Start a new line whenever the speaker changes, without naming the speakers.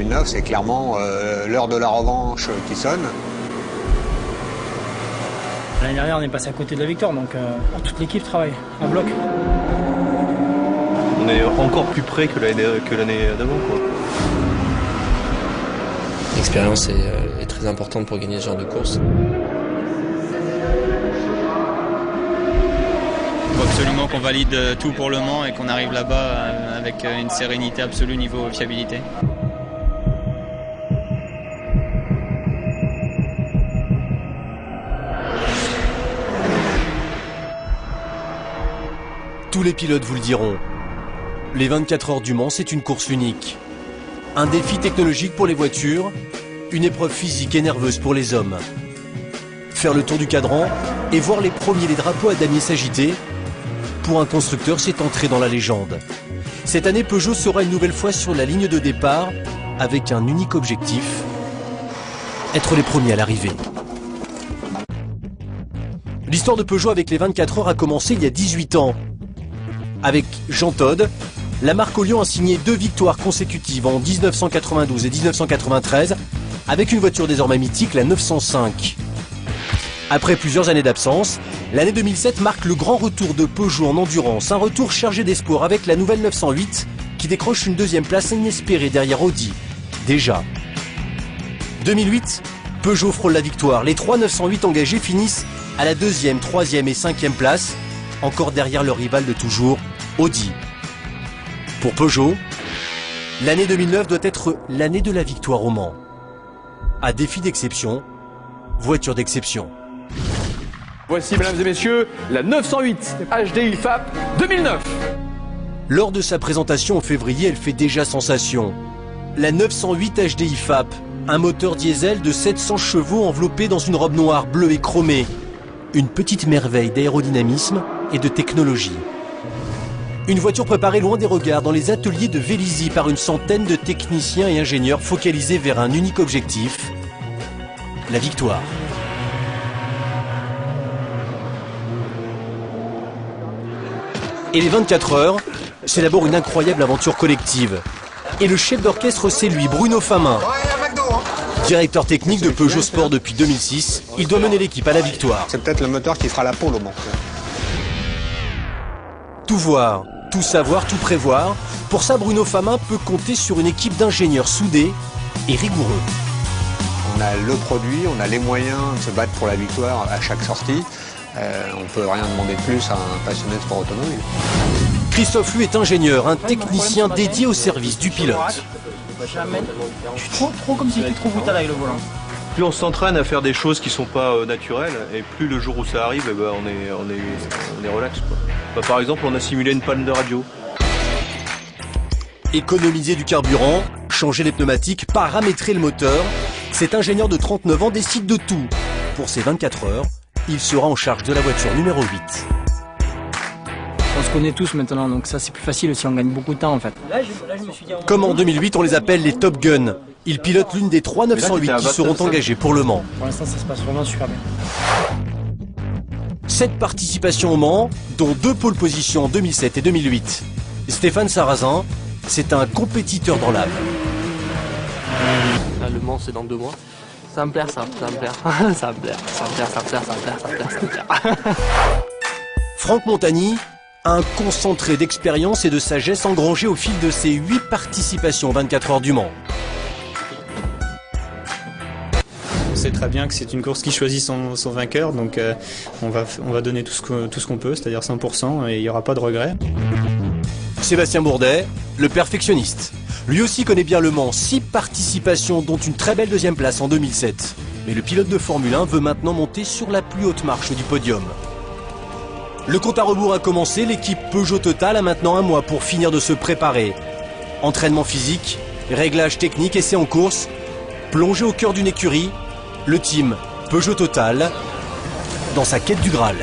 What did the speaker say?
2009, c'est clairement l'heure de la revanche qui sonne.
L'année dernière, on est passé à côté de la victoire, donc toute l'équipe travaille en bloc.
On est encore plus près que l'année d'avant, quoi.
L'expérience est très importante pour gagner ce genre de course.
Il faut absolument qu'on valide tout pour Le Mans et qu'on arrive là-bas avec une sérénité absolue niveau fiabilité.
Tous les pilotes vous le diront. Les 24 heures du Mans, c'est une course unique. Un défi technologique pour les voitures, une épreuve physique et nerveuse pour les hommes. Faire le tour du cadran et voir les drapeaux à damier s'agiter, pour un constructeur, c'est entrer dans la légende. Cette année, Peugeot sera une nouvelle fois sur la ligne de départ, avec un unique objectif, être les premiers à l'arrivée. L'histoire de Peugeot avec les 24 heures a commencé il y a 18 ans. Avec Jean Todt, la marque au Lyon a signé 2 victoires consécutives en 1992 et 1993, avec une voiture désormais mythique, la 905. Après plusieurs années d'absence, l'année 2007 marque le grand retour de Peugeot en endurance, un retour chargé d'espoir avec la nouvelle 908 qui décroche une 2e place inespérée derrière Audi. Déjà. 2008, Peugeot frôle la victoire. Les 3 908 engagés finissent à la 2e, 3e et 5e place, encore derrière leur rival de toujours, Audi. Pour Peugeot, l'année 2009 doit être l'année de la victoire au Mans. À défi d'exception, voiture d'exception.
Voici, mesdames et messieurs, la 908 HDI FAP 2009.
Lors de sa présentation en février, elle fait déjà sensation. La 908 HDI FAP, un moteur diesel de 700 chevaux enveloppé dans une robe noire, bleue et chromée. Une petite merveille d'aérodynamisme et de technologie. Une voiture préparée loin des regards dans les ateliers de Vélizy par une centaine de techniciens et ingénieurs focalisés vers un unique objectif, la victoire. Et les 24 heures, c'est d'abord une incroyable aventure collective. Et le chef d'orchestre, c'est lui, Bruno Famin. Directeur technique de Peugeot Sport depuis 2006, il doit mener l'équipe à la victoire.
C'est peut-être le moteur qui fera la pole au Mans.
Tout voir, tout savoir, tout prévoir. Pour ça, Bruno Famin peut compter sur une équipe d'ingénieurs soudés et rigoureux.
On a le produit, on a les moyens de se battre pour la victoire à chaque sortie. On ne peut rien demander de plus à un passionné de sport automobile.
Christophe, lui, est ingénieur, un technicien dédié au service du pilote.
Je suis trop comme si j'étais trop brutal avec le volant.
Plus on s'entraîne à faire des choses qui sont pas naturelles, et plus le jour où ça arrive, eh ben, on est relax, quoi. Bah, par exemple, on a simulé une panne de radio.
Économiser du carburant, changer les pneumatiques, paramétrer le moteur. Cet ingénieur de 39 ans décide de tout. Pour ces 24 heures, il sera en charge de la voiture numéro 8.
On se connaît tous maintenant, donc ça c'est plus facile aussi, on gagne beaucoup de temps en fait. Là, je me suis dit,
Comme en 2008, on les appelle les Top Gun. Ils pilotent l'une des 3 908 qui seront engagés pour le Mans.
Pour l'instant, ça se passe vraiment super bien.
7 participations au Mans, dont 2 pôles positions en 2007 et 2008. Stéphane Sarrazin, c'est un compétiteur dans l'âme.
Là, le Mans, c'est dans 2 mois. Ça va me plaire, ça va me plaire. Ça va me plaire, ça va me plaire, ça va me plaire, ça va me plaire, ça va me plaire.
Franck Montagny, un concentré d'expérience et de sagesse engrangé au fil de ses 8 participations aux 24 heures du Mans.
On sait très bien que c'est une course qui choisit son vainqueur, donc on va donner tout ce qu'on peut, c'est-à-dire 100%, et il n'y aura pas de regret.
Sébastien Bourdet, le perfectionniste. Lui aussi connaît bien le Mans, 6 participations dont une très belle 2e place en 2007. Mais le pilote de Formule 1 veut maintenant monter sur la plus haute marche du podium. Le compte à rebours a commencé, l'équipe Peugeot Total a maintenant un mois pour finir de se préparer. Entraînement physique, réglage technique, essai en course, plongé au cœur d'une écurie, le team Peugeot Total dans sa quête du Graal.